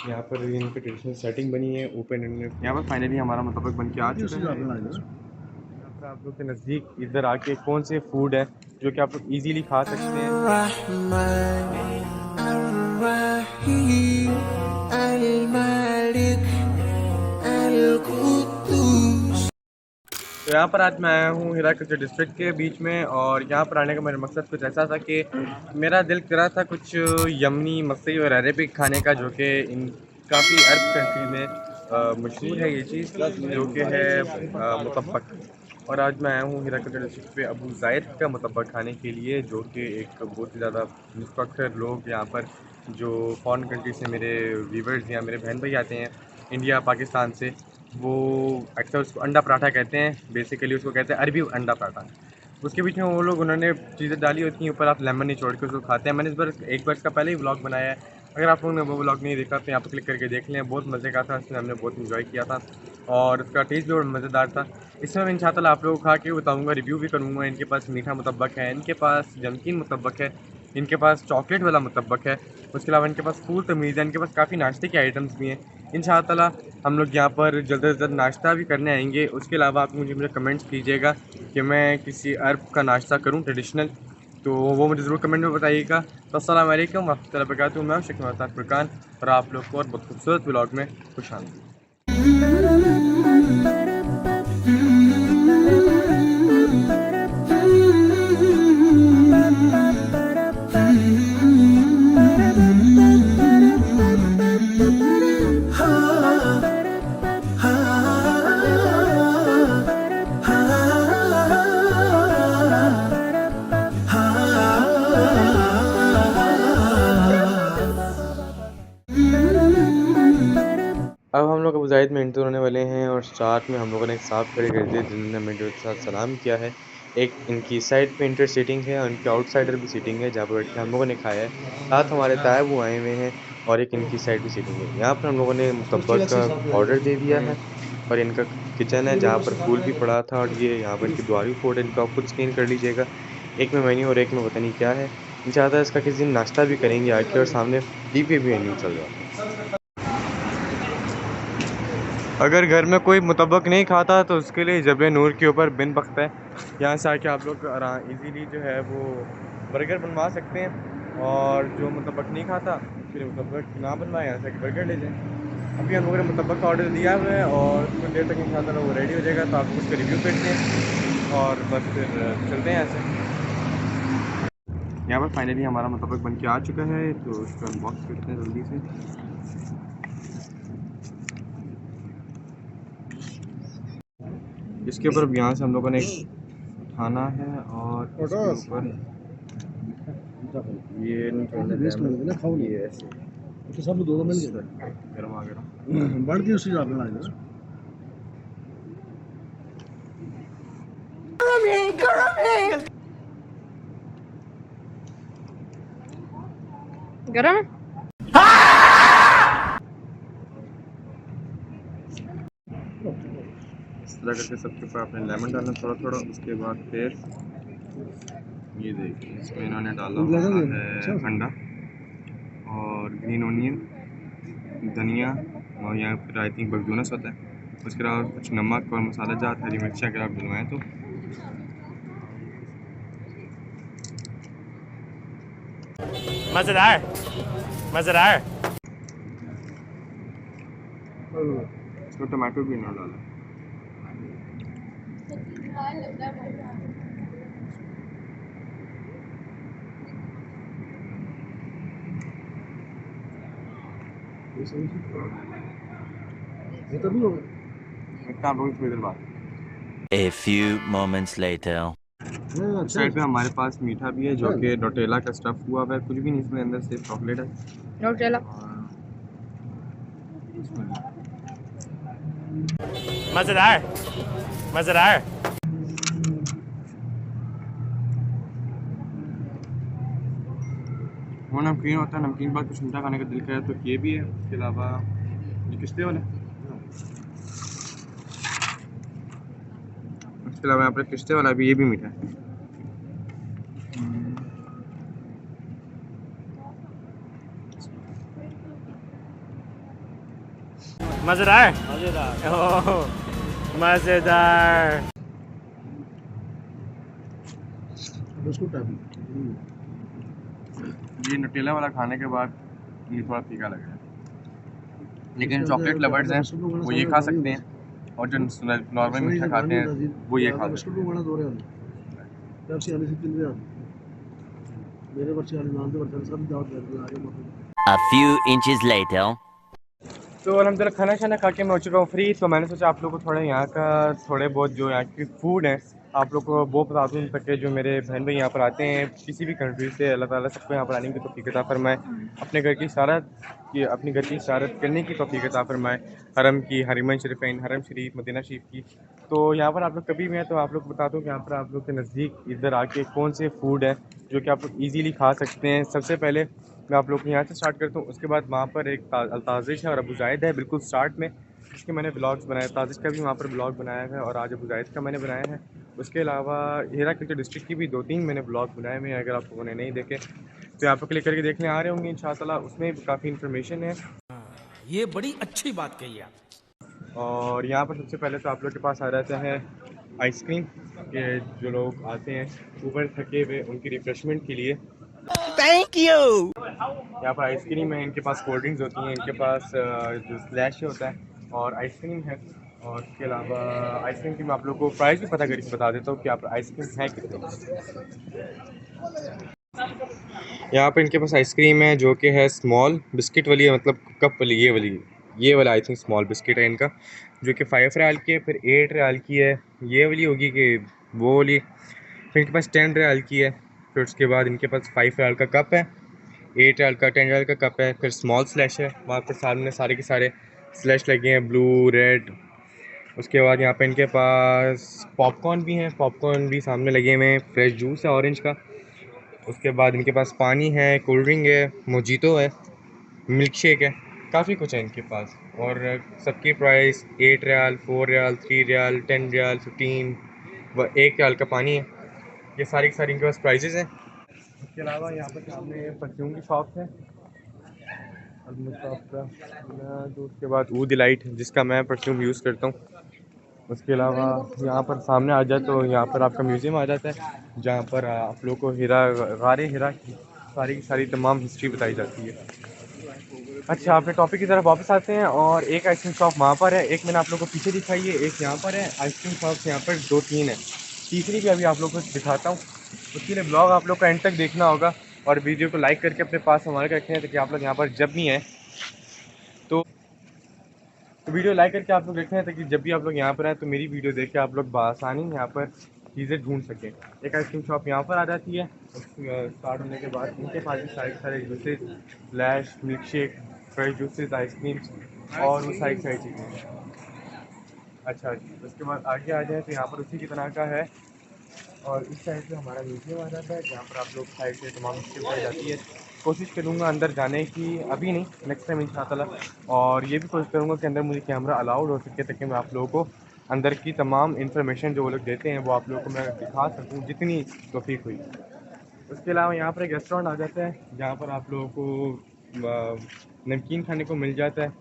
यहाँ पर इनकी ट्रेडिशनल सेटिंग बनी है ओपन एंड। यहाँ पर फाइनली हमारा मुतबक बन के आ चुका है। यहाँ पर आप लोग के नज़दीक इधर आके कौन से फूड है जो कि आप लोग इजीली खा सकते हैं। तो यहाँ पर आज मैं आया हूँ हीराकुद डिस्ट्रिक्ट के बीच में, और यहाँ पर आने का मेरा मकसद कुछ ऐसा था कि मेरा दिल कर रहा था कुछ यमनी मकई और अरेबिक खाने का, जो कि इन काफ़ी अरब कंट्री में मशहूर है ये चीज़, जो कि है मुतब्बक। और आज मैं आया हूँ हीराकुद डिस्ट्रिक्ट पे अबू ज़ायद का मुतब्बक खाने के लिए, जो कि एक बहुत ही ज़्यादा जिसको अक्सर लोग यहाँ पर जो फॉरेन कंट्री से मेरे व्यूवर्स या मेरे बहन भाई आते हैं इंडिया पाकिस्तान से, वो अक्सर उसको अंडा पराठा कहते हैं। बेसिकली उसको कहते हैं अरबी अंडा पराठा। उसके बीच में वो लोग उन्होंने चीज़ें डाली होती हैं ऊपर, आप लेमन नहीं छोड़ के उसको खाते हैं। मैंने इस बार एक बार इसका पहले ही व्लॉग बनाया है, अगर आप लोगों ने वो व्लॉग नहीं देखा तो यहाँ पर क्लिक करके देख लें। बहुत मज़े का था, इसमें हमने बहुत इन्जॉय किया था और उसका टेस्ट भी बहुत मज़ेदार था। इसमें मैं इंशाअल्लाह आप लोगों को खा के बताऊँगा, रिव्यू भी करूँगा। इनके पास मीठा मुतब्बक है, इनके पास नमकीन मुतब्बक है, इनके पास चॉकलेट वाला मुतब्बक है, उसके अलावा इनके पास फूल तमीज़ है, इनके पास काफ़ी नाश्ते के आइटम्स भी हैं। इंशाअल्लाह हम लोग यहाँ पर जल्द से जल्द नाश्ता भी करने आएंगे। उसके अलावा आप मुझे कमेंट्स कीजिएगा कि मैं किसी अरब का नाश्ता करूँ ट्रेडिशनल, तो वो मुझे ज़रूर कमेंट में बताइएगा। तो अस्सलाम वालेकुम व रहमतुल्लाहि व बरकातुहू। मैं शिकमत फुरकान और आप लोग को और बहुत खूबसूरत व्लॉग में खुश आमदीद। अब हम लोग अबू ज़ायद में एंटर होने वाले हैं और साथ में हम लोगों ने एक साहब खड़े कर दिए जिन्होंने मेरे साथ सलाम किया है। एक इनकी साइड पे इंटर सीटिंग है और इनकी आउटसाइडर भी सीटिंग है जहाँ पर बैठ के हम लोगों ने खाया है। साथ हमारे ताया वो आए हुए हैं और एक इनकी साइड भी सीटिंग है। यहाँ पर हम लोगों ने मुतब्बक का ऑर्डर दे दिया है और इनका किचन है जहाँ पर फूल भी पड़ा था, और ये यहाँ पर इनकी दुआरी कोड है, इनको आप खुद स्कैन कर लीजिएगा। एक में मेन्यू और एक में पता नहीं क्या है। इंशाअल्लाह इसका किसी दिन नाश्ता भी करेंगे आके, और सामने टीवी पे भी मेन्यू चल रहा है। अगर घर में कोई मुतब्बक नहीं खाता तो उसके लिए जबल नूर के ऊपर बिन वक्त है, यहाँ से आके आप लोग इजीली जो है वो बर्गर बनवा सकते हैं। और जो मुतब्बक नहीं खाता फिर मुतब्बक ना बनवाए, यहाँ से आके बर्गर ले जाएँ। अभी हम लोगों ने मुतब्बक का ऑर्डर दिया हुआ है और कुछ देर तक इंशाअल्लाह वो रेडी हो जाएगा, तो आपको उसका रिव्यू करते हैं और बस फिर चलते हैं यहाँ से। यहाँ पर फाइनली हमारा मुतब्बक बन के आ चुका है, तो उसको अनबॉक्स करते हैं जल्दी से। इसके ऊपर अब यहाँ से हम लोगों ने उठाना है और इसके ऊपर ये नहीं छोड़ना है, ये ऐसे तो सब दो मिल गए गर्मा गर्म बढ़ के उसी हिसाब से गरम है। इस तरह करके सबके ऊपर आपने लेमन डालना थोड़ा थोड़ा। उसके बाद फिर ये देखिए इसमें इन्होंने डाला हुआ है अंडा और ग्रीन ओनियन, धनिया, और यहाँ फिर आई थिंक बकदूनस होता है। उसके अलावा कुछ नमक और मसाला जात, हरी मिर्ची अगर आप डलवाएँ तो। मज़ेदार मज़ेदार। इसमें टमाटो भी ना डाला। ये तो भी हो आप लोग थोड़ी देर बाद A few moments later. गया साइड पे हमारे पास मीठा भी है जो कि डोटेला का स्टफ़ हुआ हुआ है, कुछ भी नहीं इसमें अंदर, सिर्फ चॉकलेट है। नोटेला। मज़ेदार मज़ेदार। वो नमकीन होता है, नमकीन बाद कुछ मीठा खाने का दिल करे तो ये भी है। उसके अलावा ये पिस्ते वाला, उसके अलावा यहाँ पर पिस्ते वाला भी, ये भी मीठा है। मज़ेदार। मज़ेदार। ओह, मज़ेदार। Biscuit type. ये न्यूटेला वाला खाने के बाद ये थोड़ा फीका लग रहा है, लेकिन इसके चॉकलेट अंदर लवर्स हैं बिस्कुट वगैरह वो ये सारे खा डाली सकते होती हैं, और जो नॉर्मल मीठा खाते हैं वो ये खा बिस्कुट सकते हैं। वगैरह दो रहे हैं पेप्सी वाली से किल रहे हैं मेरे बच्चे वाले नाम से बच्चे सब दावत कर रहे हैं आगे। A few inches later. तो अल्हम्दुलिल्लाह खाना खाना खा के मैं हो चुका हूँ फ्री। तो मैंने सोचा आप लोगों को थोड़ा यहाँ का थोड़े बहुत जो यहाँ की फ़ूड है आप लोग को वो बता दूँ, ताकि जो मेरे बहन भाई यहाँ पर आते हैं किसी भी कंट्री से, अल्लाह ताला सबको यहाँ पर आने की तौफ़ीक़ अता फ़रमाए, अपने घर की इशारत करने की तौफ़ीक़ अता फ़रमाए, हरम की, हरिमैन शरीफ़ैन, हरम शरीफ, मदीना शरीफ की। तो यहाँ पर आप लोग कभी भी हैं तो आप लोग बता दूँ कि यहाँ पर आप लोग के नज़दीक इधर आके कौन से फ़ूड है जो कि आप लोग ईज़िली खा सकते हैं। सबसे पहले मैं आप लोग को यहाँ से स्टार्ट करता हूँ, उसके बाद वहाँ पर एक अल्ताज़िश है और अबू ज़ाहिद है बिल्कुल स्टार्ट में, जिसके मैंने ब्लॉग्स बनाए। ताज़िश का भी वहाँ पर ब्लॉग बनाया है और आज अबू ज़ाहिद का मैंने बनाया है। उसके अलावा हेरा कल्चर डिस्ट्रिक्ट की भी 2-3 मैंने ब्लॉग बनाए हुए हैं, अगर आप लोगों ने नहीं देखे तो यहाँ पर क्लिक करके देखने आ रहे होंगे इंशाअल्लाह, उसमें भी काफ़ी इन्फॉर्मेशन है। ये बड़ी अच्छी बात कही आप। और यहाँ पर सबसे पहले तो आप लोग के पास आ जाता है आइसक्रीम, के जो लोग आते हैं ऊपर थके हुए उनकी रिफ़्रेशमेंट के लिए Thank you. यहाँ पर आइसक्रीम है, इनके पास कोल्ड ड्रिंक्स होती हैं, इनके पास जो स्लैश होता है और आइसक्रीम है। और इसके अलावा आइसक्रीम की मैं आप लोग को प्राइस भी पता करके बता देता हूँ कि आप आइसक्रीम है कितने। यहाँ पर इनके पास आइसक्रीम है जो कि है स्मॉल बिस्किट वाली है, मतलब कप वाली, ये वाला आई थिंक स्मॉल बिस्किट है इनका, जो कि 5 रियाल की है, फिर 8 रियाल की है, ये वाली होगी कि वो वाली, फिर इनके पास 10 रियाल की है, फिर उसके बाद इनके पास 5 रियाल का कप है, 8 रियाल का, 10 रियाल का कप है, फिर स्मॉल स्लैश है, वहाँ पर सामने सारे के सारे स्लैश लगे हैं ब्लू रेड। उसके बाद यहाँ पे इनके पास पॉपकॉर्न भी हैं, पॉपकॉर्न भी सामने लगे हुए हैं, फ्रेश जूस है ऑरेंज का। उसके बाद इनके पास पानी है, कोल्ड ड्रिंक है, मोजीतो है, मिल्क शेक है, काफ़ी कुछ है इनके पास। और सबकी प्राइस 8 रियाल, 4 रियाल, 3 रियाल, 10 रियाल, 15 व 1 रियाल का पानी है। ये सारी की सारी इनके पास प्राइजेज़ हैं। उसके अलावा यहाँ पर सामने परफ्यूम की शॉप है, शॉप का तो उसके बाद ऊद डिलाइट जिसका मैं परफ्यूम यूज़ करता हूँ। उसके अलावा यहाँ पर सामने आ जाए तो यहाँ पर आपका म्यूज़ियम आ जाता है, जहाँ पर आप लोग को गारे हिरा की सारी तमाम हिस्ट्री बताई जाती है। अच्छा, अपने टॉपिक की तरफ वापस आते हैं। और एक आइसक्रीम शॉप वहाँ पर है, एक मैंने आप लोगों को पीछे दिखाई है, एक यहाँ पर है। आइसक्रीम शॉप्स यहाँ पर 2-3 है, तीसरी भी अभी आप लोगों को दिखाता हूँ। उसके लिए ब्लॉग आप लोग का एंड तक देखना होगा और वीडियो को लाइक करके अपने पास संभाल के रखें, ताकि आप लोग यहाँ पर जब भी हैं तो वीडियो लाइक करके आप लोग रखें, ताकि जब भी आप लोग यहाँ पर आए तो मेरी वीडियो देख के आप लोग बआसानी यहाँ पर चीज़ें ढूंढ सकें। एक आइसक्रीम शॉप यहाँ पर आ जाती है, स्टार्ट होने के बाद इनके पास भी सारे juices, flash, milk shake, fresh juices, ice cream और वो सारी चीज़ें। अच्छा जी, उसके बाद आगे आ जाए तो यहाँ पर उसी की तरह का है, और इस साइड से हमारा म्यूज़ियम आ जाता है, जहाँ पर आप लोग साइड से तमाम हिस्ट्री बताई जाती है। कोशिश करूँगा अंदर जाने की, अभी नहीं, नेक्स्ट टाइम इंशाअल्लाह। और ये भी कोशिश करूँगा कि अंदर मुझे कैमरा अलाउड हो सके, ताकि मैं आप लोगों को अंदर की तमाम इन्फॉर्मेशन जो वो लोग देते हैं वो आप लोगों को मैं दिखा सकूँ जितनी तौफीक हुई। उसके अलावा यहाँ पर एक रेस्टोरेंट आ जाता है, जहाँ पर आप लोगों को नमकीन खाने को मिल जाता है।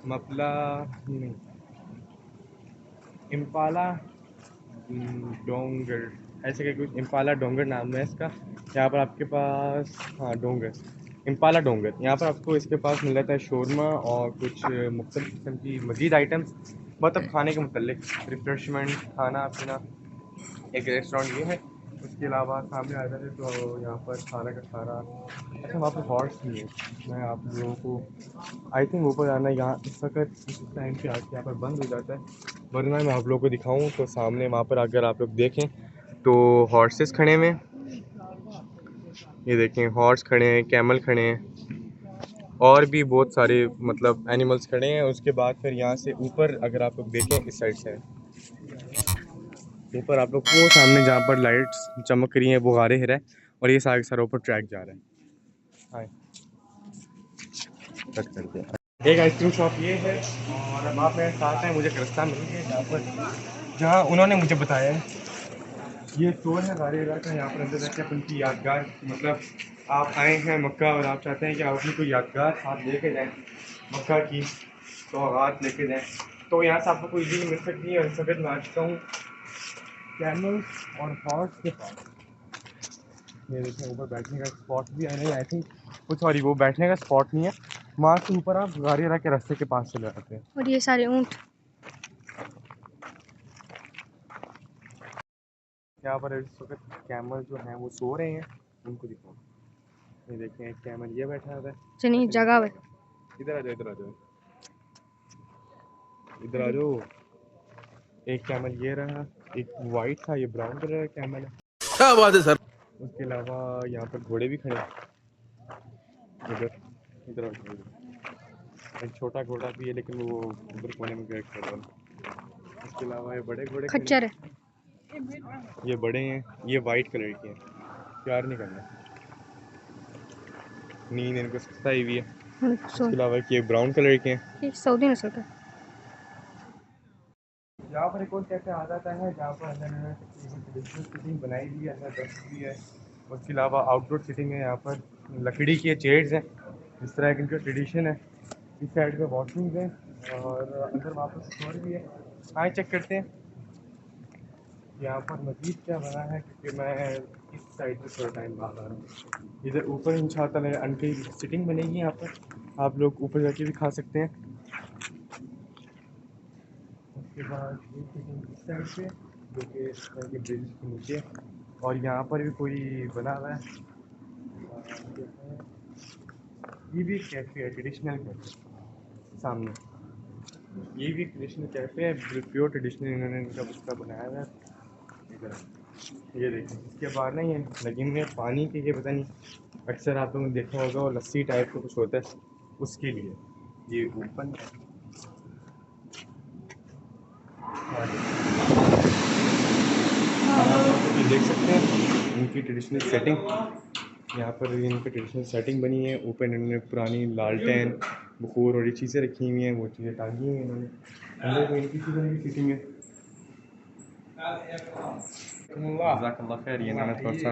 मपला नहीं, इम्पाला डोंगर, ऐसे करके कुछ, इम्पाला डोंगर नाम है इसका। यहाँ पर आपके पास, हाँ डोंगर, इम्पाला डोंगर, यहाँ पर आपको इसके पास मिल जाता है शोरमा और कुछ मुख्तलिफ़ किस्म की मज़ीद आइटम्स, मतलब खाने के मुतल्लिक रिफ़्रेशमेंट, खाना पीना। एक रेस्टोरेंट ये है। उसके अलावा सामने आ जाते तो यहाँ पर सारा का सारा, अच्छा वहाँ पर हॉर्स भी है। मैं आप लोगों को आई थिंक ऊपर जाना, यहाँ इस वक्त इस टाइम पे आके यहाँ पर बंद हो जाता है, वरना मैं आप लोगों को दिखाऊं तो सामने वहाँ पर अगर आप लोग देखें तो हॉर्सेस खड़े हुए हैं, ये देखें हॉर्स खड़े हैं, कैमल खड़े हैं और भी बहुत सारे मतलब एनिमल्स खड़े हैं। उसके बाद फिर यहाँ से ऊपर अगर आप लोग देखें इस साइड से ऊपर आप लोग वो सामने जहाँ पर लाइट्स चमक रही हैं वो गारे हिरा है, और ये सारे सारे ऊपर ट्रैक जा रहा है। हाँ, कट कर दिया। एक आइसक्रीम शॉप ये है, और अब आप मेरे साथ हैं, मुझे एक रास्ता मिल गया जहाँ उन्होंने मुझे बताया है ये स्टोर है गारे हिरा का। यहाँ पर अंदर जाके अपन की यादगार मतलब आप आए हैं मक्का और आप चाहते हैं कि आप अपनी कोई यादगार साथ लेके जाएं, मक्का की सौगात लेके जाएं, तो यहाँ से आपको कोई इजीली मिल सकती है। इस वक्त मैं आ चुका हूँ कैमल और हॉर्स के पास। ये देखें ऊपर बैठने का स्पॉट भी है, नहीं आई थिंक कुछ सॉरी वो बैठने का स्पॉट नहीं है, वहाँ से ऊपर आप गाड़ी रख के रास्ते के पास चले जाते हैं। और ये सारे ऊँट यहाँ पर इस वक्त कैमल जो हैं वो सो रहे हैं, उनको दिखाओ। ये देखें एक कैमल ये बैठा हुआ है, चलिए जगह है। इधर आ जाओ, इधर आ जाओ, इधर आ जाओ। एक कैमल ये रहा, एक वाइट था, ये ब्राउन कलर का कैमल है। क्या बात है सर। उसके अलावा यहाँ पर घोड़े भी खड़े हैं, इधर इधर आ जाओ, इधर। एक छोटा घोड़ा भी है लेकिन वो उधर कोने में गया खड़ा है। उसके अलावा ये बड़े घोड़े खड़े खच्चर है। हैं। ये बड़े हैं, ये वाइट कलर के हैं, प्यार नहीं करना, नींद इनको सताई हुई है। उसके अलावा ये ब्राउन कलर के हैं। ये सऊदी नस्ल का। यहाँ पर एक और कैफे आ जाता है जहाँ पर अंदर ट्रेडिशनल सीटिंग बनाई हुई है, अंदर डेस्क भी है। उसके अलावा आउटडोर सीटिंग है, यहाँ पर लकड़ी की चेयर्स हैं, इस तरह की इनका ट्रेडिशन है। इस साइड पे वॉशरूम्स हैं और अंदर वापस स्टोर भी है। आए चेक करते हैं यहाँ पर मज़ीद क्या बना है, क्योंकि मैं इस साइड से थोड़ा टाइम बाद आ रहा हूँ। इधर ऊपर इंशाअल्लाह उनकी सिटिंग बनेगी, यहाँ पर आप लोग ऊपर जाके भी खा सकते हैं। उसके बाद ये सिटिंग इस साइड पे जो कि इस तरह के ब्रिज के नीचे है। और यहाँ पर भी कोई बना हुआ है, ये भी कैफ़े है, ट्रेडिशनल कैफ़े सामने। ये भी ट्रेडिशनल कैफ़े है, प्योर ट्रेडिशनल इन्होंने इनका उसका बनाया हुआ है। इधर ये देखिए, इसके बाहर ना ये लगे हुए हैं पानी के, ये पता नहीं अक्सर आप लोगों ने देखा होगा, और लस्सी टाइप का कुछ होता है उसके लिए ये ओपन है। आप देख सकते हैं इनकी ट्रेडिशनल सेटिंग, यहाँ पर इनकी ट्रेडिशनल सेटिंग बनी है। ऊपर इन्होंने पुरानी लालटेन बखूर और ये चीज़ें रखी हुई हैं, वो चीज़ें टांगी हुई हैं इन्होंने। अंदर में इनकी चीज़ों की फिटिंग है। जज़ाकल्लाह खैर। ये मैंने थोड़ा सा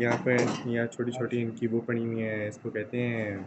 यहाँ पे यहाँ छोटी छोटी इनकी वो पड़ी हुई है, इसको कहते हैं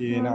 ये ना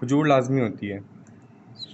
खजूर लाजमी होती है।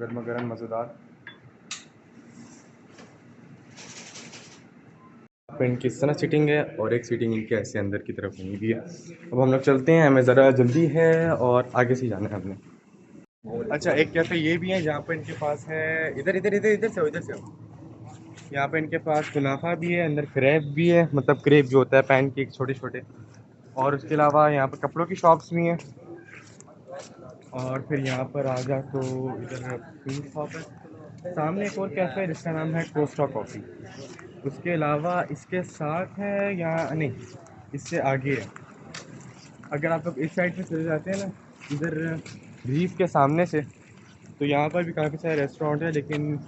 गर्मा गर्म मज़ेदार। इनकी इस तरह सीटिंग है और एक सीटिंग इनके ऐसे अंदर की तरफ बनी हुई है। अब हम लोग चलते हैं, हमें ज़रा जल्दी है और आगे से जाना है हमने। अच्छा एक कैफ़े ये भी है जहाँ पर इनके पास है, इधर इधर इधर इधर से हो, इधर से हो। यहाँ पे इनके पास कुनाफा भी है, अंदर क्रेप भी है, मतलब क्रेप जो होता है पैन केक छोटे छोटे। और उसके अलावा यहाँ पर कपड़ों की शॉप्स भी हैं। और फिर यहाँ पर आ जा तो इधर फूड शॉप है। सामने एक और कैफ़े है जिसका नाम है कोस्टा कॉफ़ी। उसके अलावा इसके साथ है या नहीं, इससे आगे है। अगर आप लोग इस साइड से चले जाते हैं ना, इधर रीफ के सामने से, तो यहाँ पर भी काफ़ी सारे रेस्टोरेंट है। लेकिन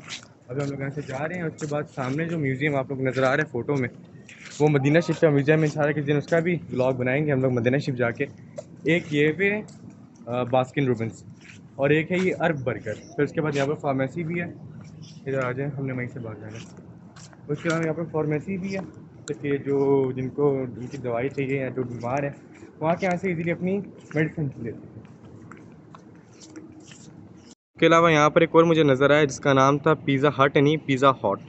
अभी हम लोग यहाँ से जा रहे हैं, उसके बाद सामने जो म्यूज़ियम आप लोग नज़र आ रहे हैं फ़ोटो में, वो मदीना शरीफ का म्यूज़ियम है। सारे किसी दिन उसका भी व्लॉग बनाएंगे हम लोग मदीना शरीफ जाके। एक ये पे बास्किन रोबिन्स और एक है ये अरब बर्गर। फिर उसके बाद यहाँ पर फार्मेसी भी है, इधर आ जाए, हमने वहीं से भाग जाना है। उसके बाद यहाँ पर फार्मेसी भी है, तो कि जो जिनको जिनकी दवाई चाहिए या जो बीमार है वहाँ के यहाँ से इजीली अपनी मेडिसिन लेते हैं। इसके अलावा यहाँ पर एक और मुझे नज़र आया जिसका नाम था पिज़्ज़ा हट, नहीं पिज़्ज़ा हॉट।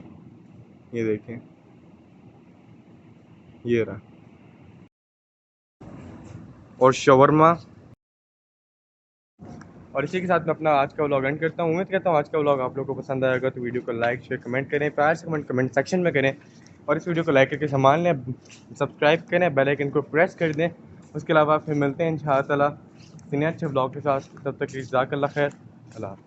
ये देखें, ये रहा। और शवरमा। और इसी के साथ मैं अपना आज का व्लॉग एंड करता हूँ। उम्मीद करता हूँ आज का व्लॉग आप लोगों को पसंद आएगा, तो वीडियो को लाइक शेयर कमेंट करें, प्यार से कमेंट सेक्शन में करें। और इस वीडियो को लाइक करके संभाल लें, सब्सक्राइब करें, बेल आइकन को प्रेस कर दें। उसके अलावा फिर मिलते हैं इंशाअल्लाह इतने अच्छे ब्लॉग के साथ, तब तक जज़ाकल्लाह खैर। अल्लाह।